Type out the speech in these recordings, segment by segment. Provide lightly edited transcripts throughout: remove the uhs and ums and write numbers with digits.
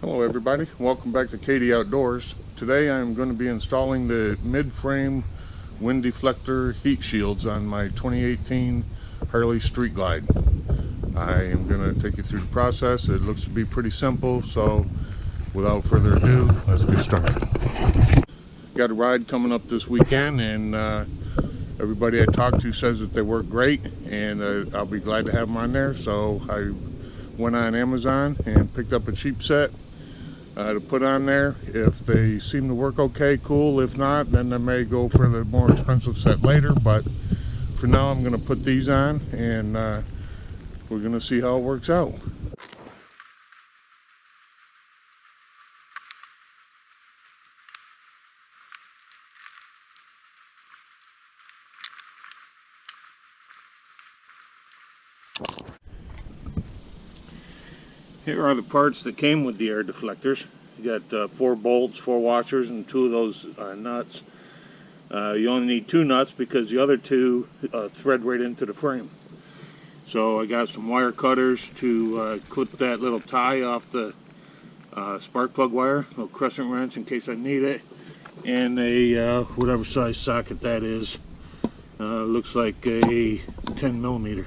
Hello everybody, welcome back to Katie Outdoors. Today I'm going to be installing the mid-frame wind deflector heat shields on my 2018 Harley Street Glide. I am going to take you through the process. It looks to be pretty simple, so without further ado, let's get started. Got a ride coming up this weekend, and everybody I talked to says that they work great, and I'll be glad to have them on there. So I went on Amazon and picked up a cheap set to put on there. If they seem to work okay, cool. If not, then I may go for the more expensive set later, but for now I'm going to put these on, and we're going to see how it works out. Here are the parts that came with the air deflectors. You got 4 bolts, 4 washers, and 2 of those nuts. You only need 2 nuts because the other 2 thread right into the frame. So I got some wire cutters to clip that little tie off the spark plug wire, a little crescent wrench in case I need it, and a whatever size socket that is. Looks like a 10 millimeter,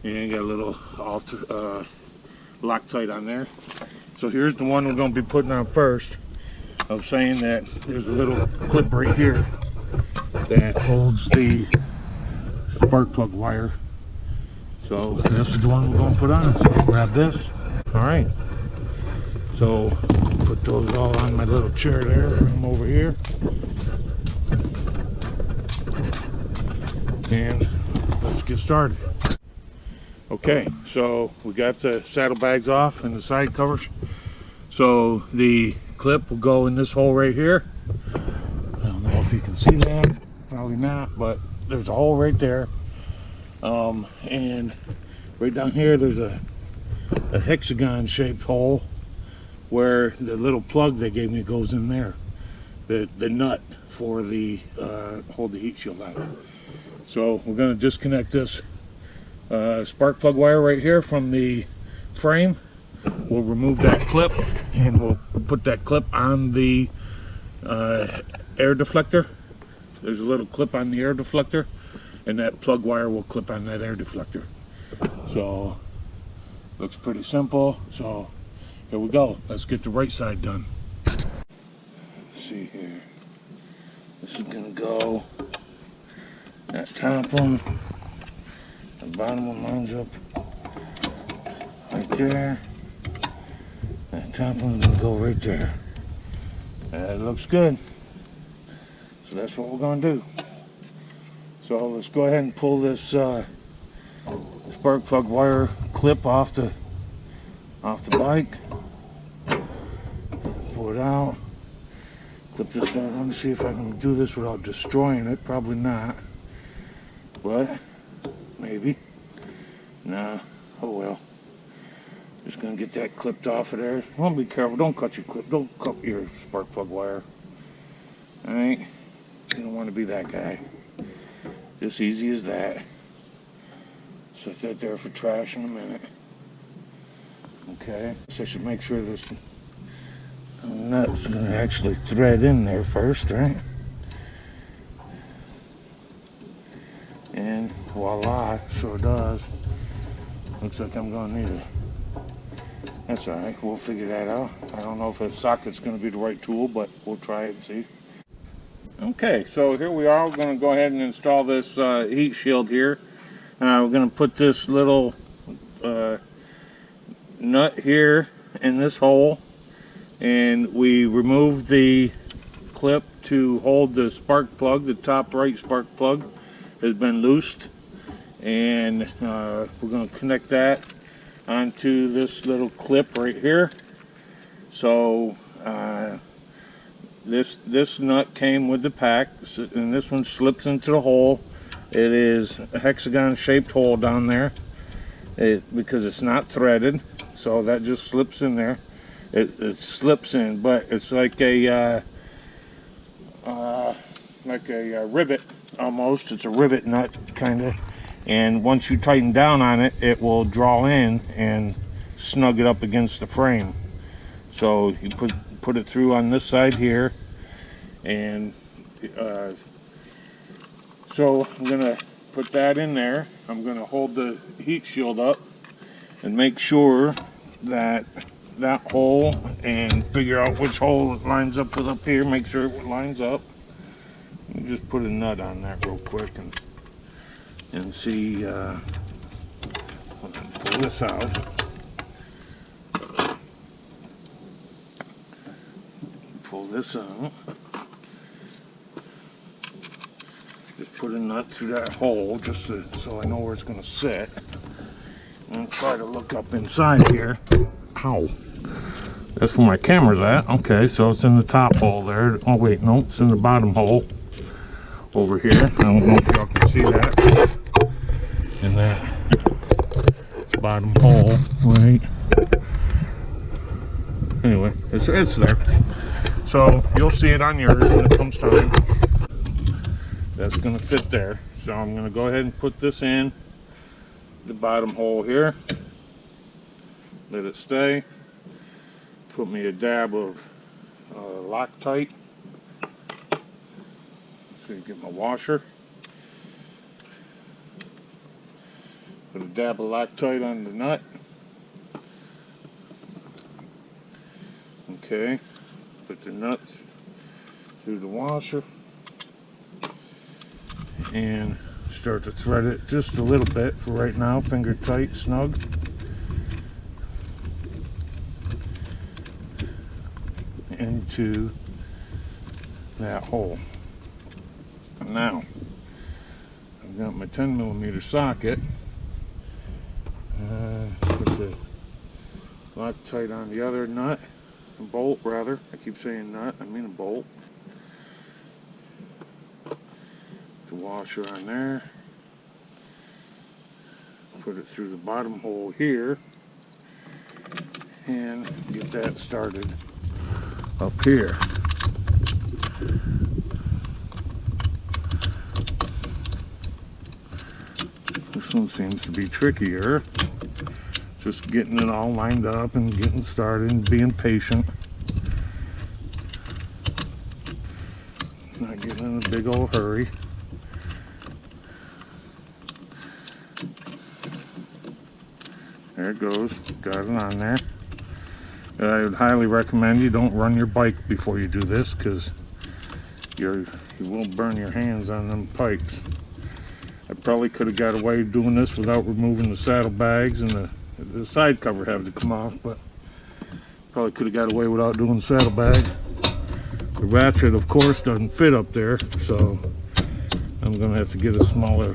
and got a little Loctite on there. So here's the one we're going to be putting on first. I was saying that there's a little clip right here that holds the spark plug wire. So this is the one we're going to put on. So I'll grab this. Alright. So put those all on my little chair there. Bring them over here. And let's get started. Okay, so we got the saddlebags off and the side covers. So the clip will go in this hole right here. I don't know if you can see that, probably not, but there's a hole right there. And right down here there's a hexagon shaped hole where the little plug they gave me goes in there. The nut for the hold the heat shield on. So we're going to disconnect this spark plug wire right here from the frame. We'll remove that clip and we'll put that clip on the air deflector. There's a little clip on the air deflector, and that plug wire will clip on that air deflector. So looks pretty simple. So here we go. Let's get the right side done. Let's see here. This is gonna go that top one. The bottom one lines up right there. That top one's gonna go right there. That looks good. So that's what we're gonna do. So let's go ahead and pull this spark plug wire clip off the bike. Pull it out. Clip this down. Let me see if I can do this without destroying it. Probably not. But maybe. Nah. Oh well. Just gonna get that clipped off of there. Well, be careful. Don't cut your clip. Don't cut your spark plug wire. Alright? You don't want to be that guy. Just easy as that. Set that there for trash in a minute. Okay. So I should make sure this nut's gonna actually thread in there first, right? And voila, sure does. Looks like I'm gonna need it. That's alright, we'll figure that out. I don't know if a socket's gonna be the right tool, but we'll try it and see. Okay, so here we are. We're gonna go ahead and install this heat shield here. We're gonna put this little nut here in this hole, and we removed the clip to hold the spark plug. The top right spark plug has been loosed, and we're going to connect that onto this little clip right here. So this nut came with the pack, and this one slips into the hole. It is a hexagon shaped hole down there because it's not threaded, so that just slips in there. It slips in, but it's like a rivet almost. It's a rivet nut kind of, and once you tighten down on it, it will draw in and snug it up against the frame. So you put it through on this side here, and so I'm gonna put that in there. I'm gonna hold the heat shield up and make sure that that hole, and figure out which hole it lines up with up here. Make sure it lines up. Let me just put a nut on that real quick and see. Pull this out. Pull this out. Just put a nut through that hole just so I know where it's going to sit. And try to look up inside here. Ow. That's where my camera's at. Okay, so it's in the top hole there. Oh wait, no, it's in the bottom hole over here. I don't know if y'all can see that. In that bottom hole, right? Anyway, it's there. So you'll see it on yours when it comes time. That's gonna fit there. So I'm gonna go ahead and put this in the bottom hole here. Let it stay. Put me a dab of Loctite. So you get my washer. Put a dab of Loctite on the nut. Okay. Put the nuts through the washer. And start to thread it just a little bit for right now, finger tight, snug. Into that hole. Now, I've got my 10mm socket. Put the Loctite on the other nut, bolt rather. I keep saying nut, I mean a bolt. The washer on there. Put it through the bottom hole here and get that started up here. This one seems to be trickier. Just getting it all lined up and getting started and being patient. Not getting in a big old hurry. There it goes. Got it on there. I would highly recommend you don't run your bike before you do this, because you will burn your hands on them pipes. I probably could have got away doing this without removing the saddlebags and the side cover having to come off, but probably could have got away without doing the saddlebags. The ratchet, of course, doesn't fit up there, so I'm going to have to get a smaller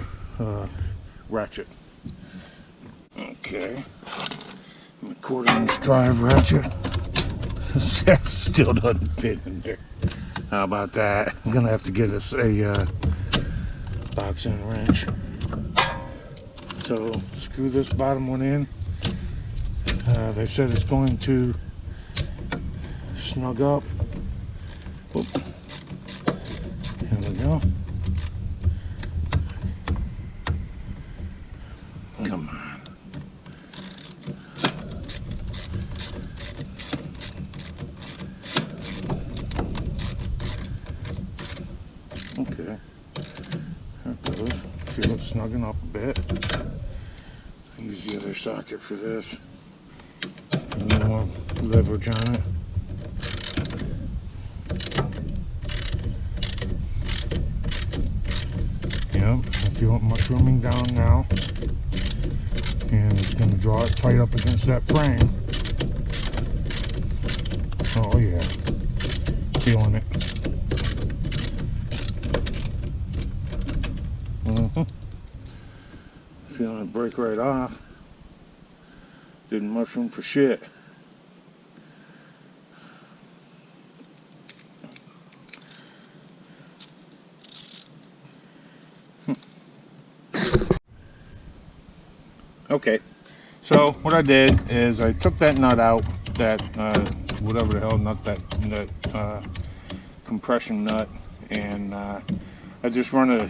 ratchet. Okay, my 1/4" drive ratchet still doesn't fit in there. How about that? I'm gonna have to get us a box and wrench. So screw this bottom one in. They said it's going to snug up. Oop. There we go. Come on. Okay, there it goes. Feel it snugging up a bit. Use the other socket for this. A little more leverage on it. Yep, I feel it mushrooming down now. And it's going to draw it tight up against that frame. Oh yeah, feeling it. Feeling it break right off. Didn't mushroom for shit. Okay, so what I did is I took that nut out, that whatever the hell nut, that compression nut, and I just run a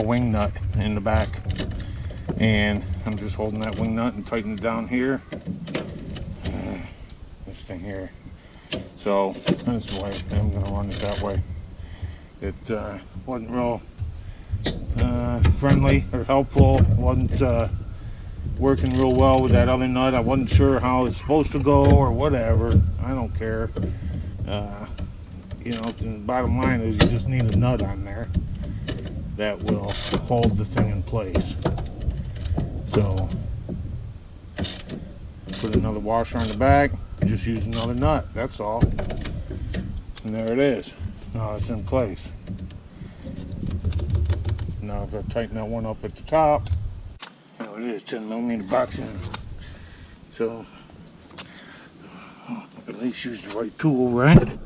wing nut in the back, and I'm just holding that wing nut and tightening it down here, here. So that's the way I'm going to run it that way. It wasn't real friendly or helpful. Wasn't working real well with that other nut. I wasn't sure how it's supposed to go or whatever. I don't care. You know, the bottom line is you just need a nut on there that will hold the thing in place. So put another washer on the back, just use another nut, that's all. And there it is. Now it's in place. Now if I tighten that one up at the top, there it is, 10mm boxing. So at least use the right tool, right?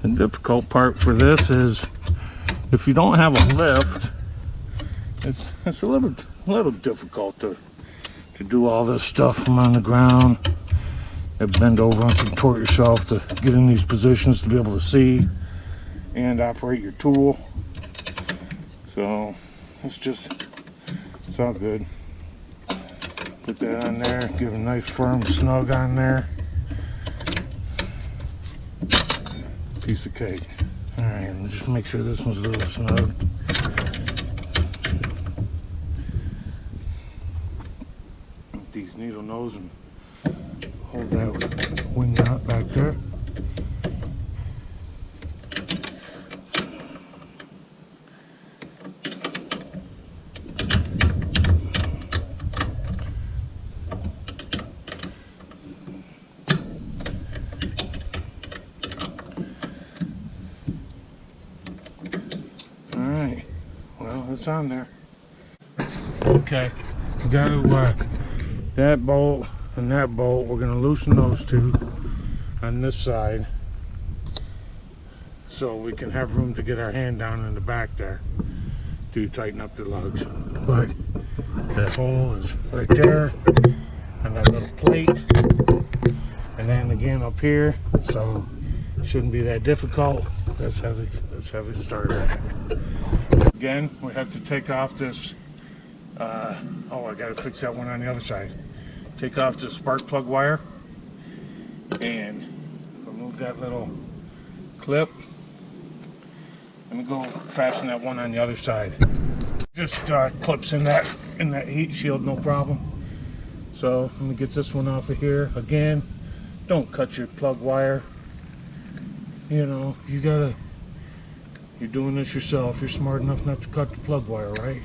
The difficult part for this is if you don't have a lift, it's a little difficult to do all this stuff from on the ground. You bend over and contort yourself to get in these positions to be able to see and operate your tool. So it's all good. Put that on there, give it a nice firm snug on there. Piece of cake. Alright, and just make sure this one's a little snug. These needle nose and hold that wing nut back there. Alright, well, it's on there. Okay, we got to that bolt and that bolt, we're going to loosen those two on this side so we can have room to get our hand down in the back there to tighten up the lugs. But that hole is right there and that little plate, and then again up here, so it shouldn't be that difficult. That's how they started. Again, we have to take off this oh, I gotta fix that one on the other side. Take off the spark plug wire and remove that little clip. Let me go fasten that one on the other side. Just clips in that heat shield, no problem. So let me get this one off of here. Again, don't cut your plug wire. You know, you're doing this yourself. You're smart enough not to cut the plug wire, right?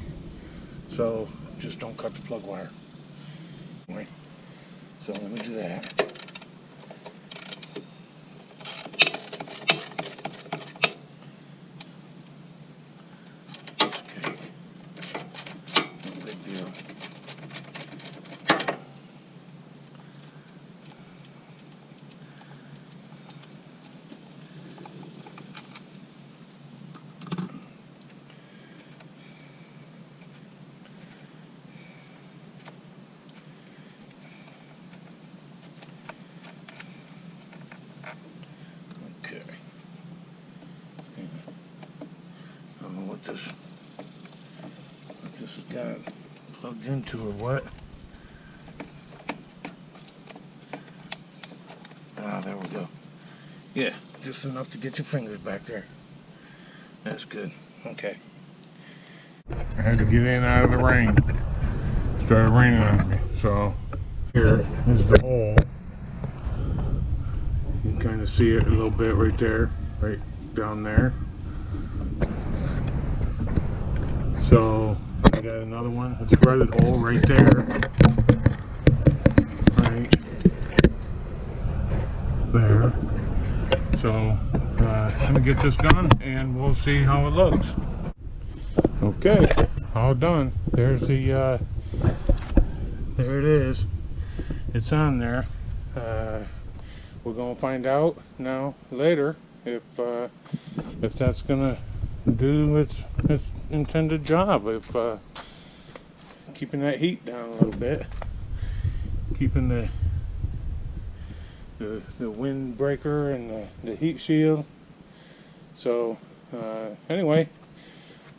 So just don't cut the plug wire. Right. So let me do that. Okay. No big deal. What this has got plugged into or what. Ah, there we go. Yeah, just enough to get your fingers back there. That's good. Okay. I had to get in out of the rain. It started raining on me. So here is the hole. You can kind of see it a little bit right there, right down there. So I got another one, a threaded hole right there, right there. So let me get this done and we'll see how it looks. Okay, all done. There's the, there it is. It's on there. We're gonna find out now later if that's gonna do its intended job of keeping that heat down a little bit. keeping the windbreaker and the heat shield. So anyway,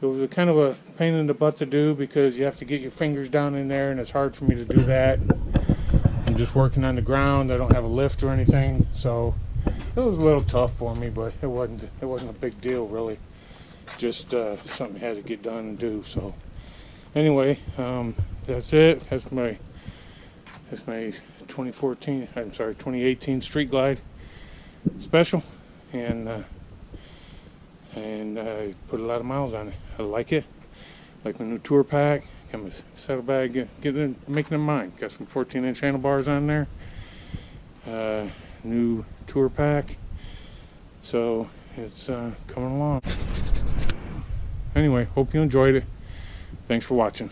it was a kind of a pain in the butt to do because you have to get your fingers down in there, and it's hard for me to do that. I'm just working on the ground. I don't have a lift or anything, so it was a little tough for me, but it wasn't a big deal really. Just something I had to get done and do. So anyway, that's it. That's my 2018 Street Glide special, and I put a lot of miles on it. I like it. Like my new tour pack. Got my saddlebag, making them mine. Got some 14-inch handlebars on there. New tour pack. So it's coming along. Anyway, hope you enjoyed it. Thanks for watching.